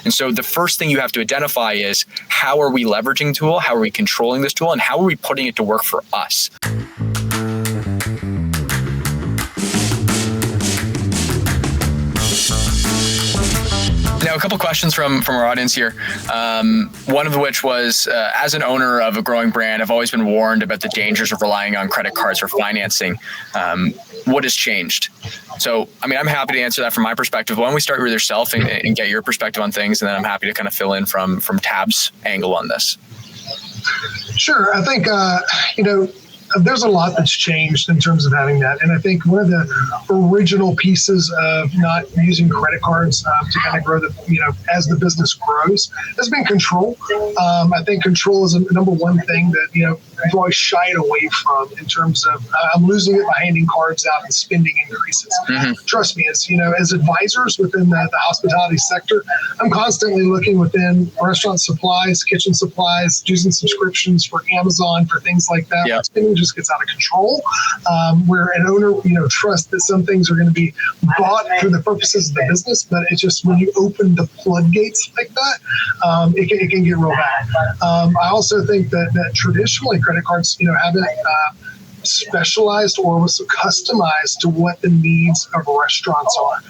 And so the first thing you have to identify is, how are we leveraging the tool? How are we controlling this tool? And how are we putting it to work for us? Now, a couple questions from our audience here. One of which was, as an owner of a growing brand, I've always been warned about the dangers of relying on credit cards for financing. What has changed? So, I mean, I'm happy to answer that from my perspective. Why don't we start with yourself and get your perspective on things, and then I'm happy to kind of fill in from Tab's angle on this. Sure. I think, there's a lot that's changed in terms of having that. And I think one of the original pieces of not using credit cards to kind of grow as the business grows has been control. I think control is a number one thing that, I've always shied away from in terms of I'm losing it by handing cards out and spending increases. Mm-hmm. Trust me, as advisors within the hospitality sector, I'm constantly looking within restaurant supplies, kitchen supplies, using subscriptions for Amazon, for things like that. Yep. Spending just gets out of control, where an owner, trusts that some things are going to be bought for the purposes of the business, but it's just when you open the floodgates like that, it can get real bad. I also think that traditionally credit cards, haven't specialized or was customized to what the needs of restaurants are.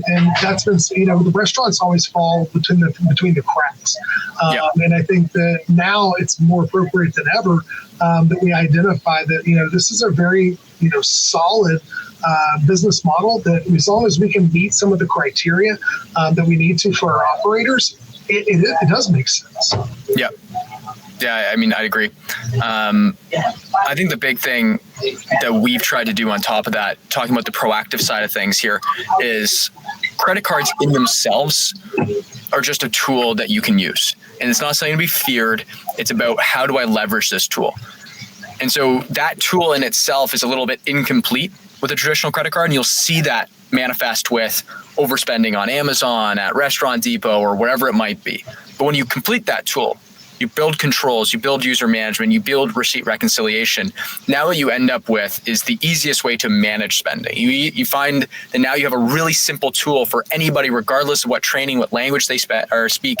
And that's been, the restaurants always fall between the cracks. And I think that now it's more appropriate than ever that we identify that, this is a very, solid business model that as long as we can meet some of the criteria that we need to for our operators, it does make sense. Yeah. Yeah, I mean, I'd agree. I think the big thing that we've tried to do on top of that, talking about the proactive side of things here, is credit cards in themselves are just a tool that you can use. And it's not something to be feared. It's about, how do I leverage this tool? And so that tool in itself is a little bit incomplete with a traditional credit card. And you'll see that manifest with overspending on Amazon, at Restaurant Depot, or wherever it might be. But when you complete that tool, you build controls, you build user management, you build receipt reconciliation. Now what you end up with is the easiest way to manage spending. You find that now you have a really simple tool for anybody, regardless of what training, what language they speak,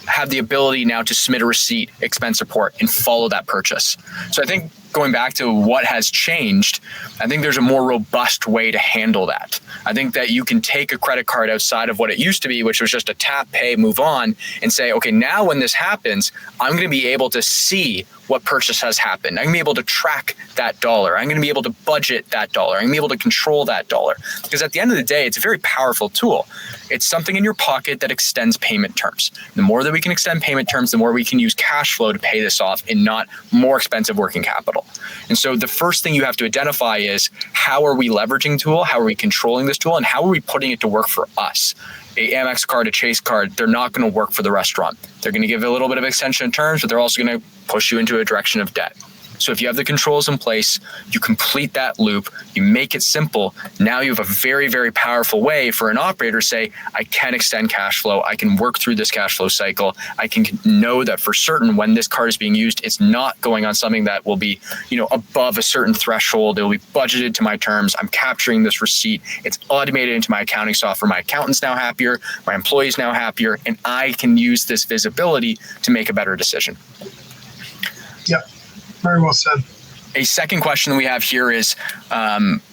have the ability now to submit a receipt, expense report, and follow that purchase. So I think going back to what has changed, I think there's a more robust way to handle that. I think that you can take a credit card outside of what it used to be, which was just a tap, pay, move on, and say, okay, now when this happens, I'm going to be able to see what purchase has happened. I'm going to be able to track that dollar. I'm going to be able to budget that dollar. I'm going to be able to control that dollar. Because at the end of the day, it's a very powerful tool. It's something in your pocket that extends payment terms. The more that we can extend payment terms, the more we can use cash flow to pay this off and not more expensive working capital. And so the first thing you have to identify is, how are we leveraging the tool? How are we controlling this tool? And how are we putting it to work for us? A Amex card, a Chase card, they're not going to work for the restaurant. They're going to give a little bit of extension in terms, but they're also going to push you into a direction of debt. So if you have the controls in place, you complete that loop, you make it simple. Now you have a very, very powerful way for an operator to say, I can extend cash flow. I can work through this cash flow cycle. I can know that for certain when this card is being used, it's not going on something that will be, above a certain threshold. It will be budgeted to my terms. I'm capturing this receipt. It's automated into my accounting software. My accountant's now happier. My employee's now happier. And I can use this visibility to make a better decision. Yeah. Very well said. A second question that we have here is,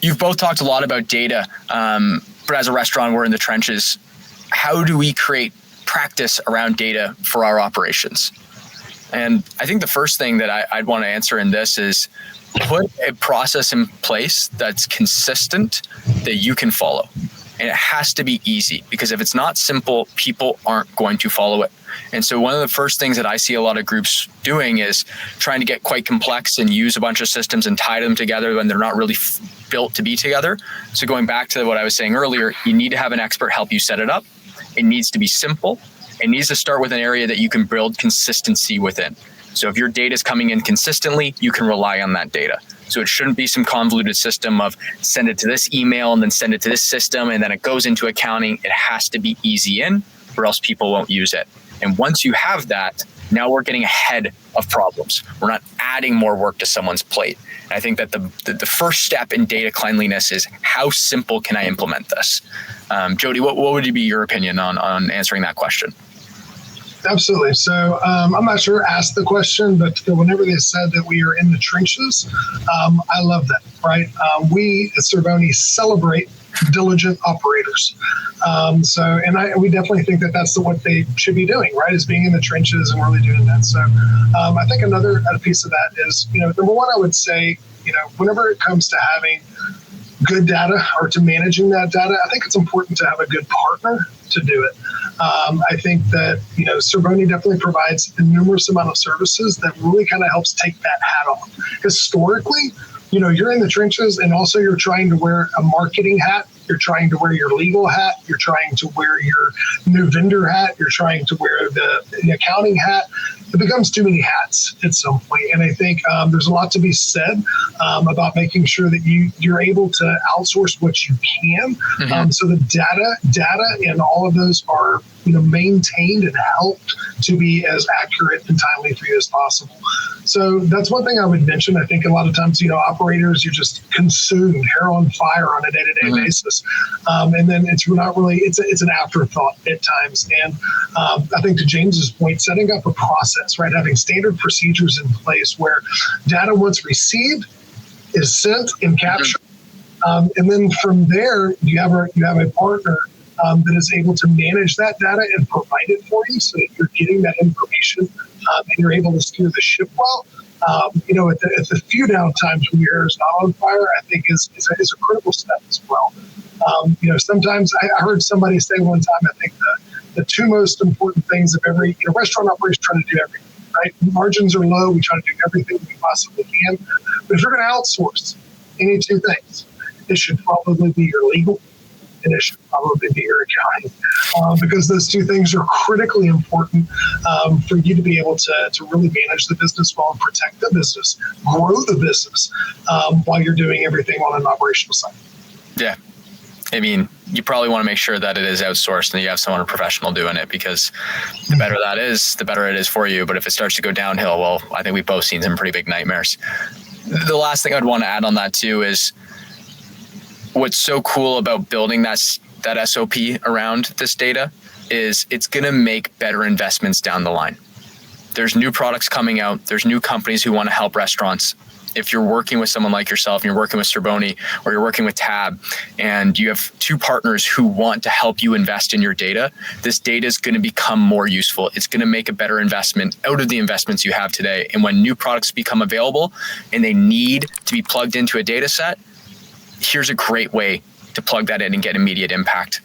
you've both talked a lot about data, but as a restaurant, we're in the trenches. How do we create practice around data for our operations? And I think the first thing that I'd want to answer in this is, put a process in place that's consistent, that you can follow. And it has to be easy, because if it's not simple, people aren't going to follow it. And so one of the first things that I see a lot of groups doing is trying to get quite complex and use a bunch of systems and tie them together when they're not really built to be together. So going back to what I was saying earlier, you need to have an expert help you set it up. It needs to be simple. It needs to start with an area that you can build consistency within. So if your data is coming in consistently, you can rely on that data. So it shouldn't be some convoluted system of send it to this email and then send it to this system and then it goes into accounting. It has to be easy in, or else people won't use it. And once you have that, Now we're getting ahead of problems. We're not adding more work to someone's plate. And I think that the first step in data cleanliness is how simple can I implement this? Jody, what would be your opinion on answering that question? Absolutely. So I'm not sure who asked the question, but whenever they said that we are in the trenches, I love that, right? We at Cerboni celebrate diligent operators. We definitely think that that's what they should be doing, right? Is being in the trenches and really doing that. So I think another piece of that is, number one, I would say, whenever it comes to having good data or to managing that data, I think it's important to have a good partner to do it. I think that, Cerboni definitely provides a numerous amount of services that really kind of helps take that hat off. Historically, you're in the trenches and also you're trying to wear a marketing hat. You're trying to wear your legal hat. You're trying to wear your new vendor hat. You're trying to wear the accounting hat. It becomes too many hats at some point. And I think there's a lot to be said about making sure that you're able to outsource what you can. Mm-hmm. So the data and all of those are maintained and helped to be as accurate and timely for you as possible. So that's one thing I would mention. I think a lot of times, operators, you're just consumed, hair on fire on a day-to-day Mm-hmm. basis. And then it's not really, it's an afterthought at times. And I think to James's point, setting up a process, right? Having standard procedures in place where data once received is sent and captured. Mm-hmm. And then from there, you have a partner that is able to manage that data and provide it for you so that you're getting that information and you're able to steer the ship well. At the few down times when your hair is not on fire, I think is a critical step as well. Sometimes I heard somebody say one time, I think the two most important things of every restaurant operator trying to do everything, right? Margins are low. We try to do everything we possibly can. But if you're going to outsource any two things, it should probably be your legal and it should probably be your accounting, because those two things are critically important for you to be able to really manage the business well and protect the business, grow the business while you're doing everything on an operational side. Yeah. I mean, you probably want to make sure that it is outsourced and you have someone professional doing it, because the better that is, the better it is for you. But if it starts to go downhill, well, I think we've both seen some pretty big nightmares. The last thing I'd want to add on that too is what's so cool about building that SOP around this data is it's going to make better investments down the line. There's new products coming out. There's new companies who want to help restaurants. If you're working with someone like yourself and you're working with Cerboni or you're working with Tab and you have two partners who want to help you invest in your data, this data is going to become more useful. It's going to make a better investment out of the investments you have today. And when new products become available and they need to be plugged into a data set, here's a great way to plug that in and get immediate impact.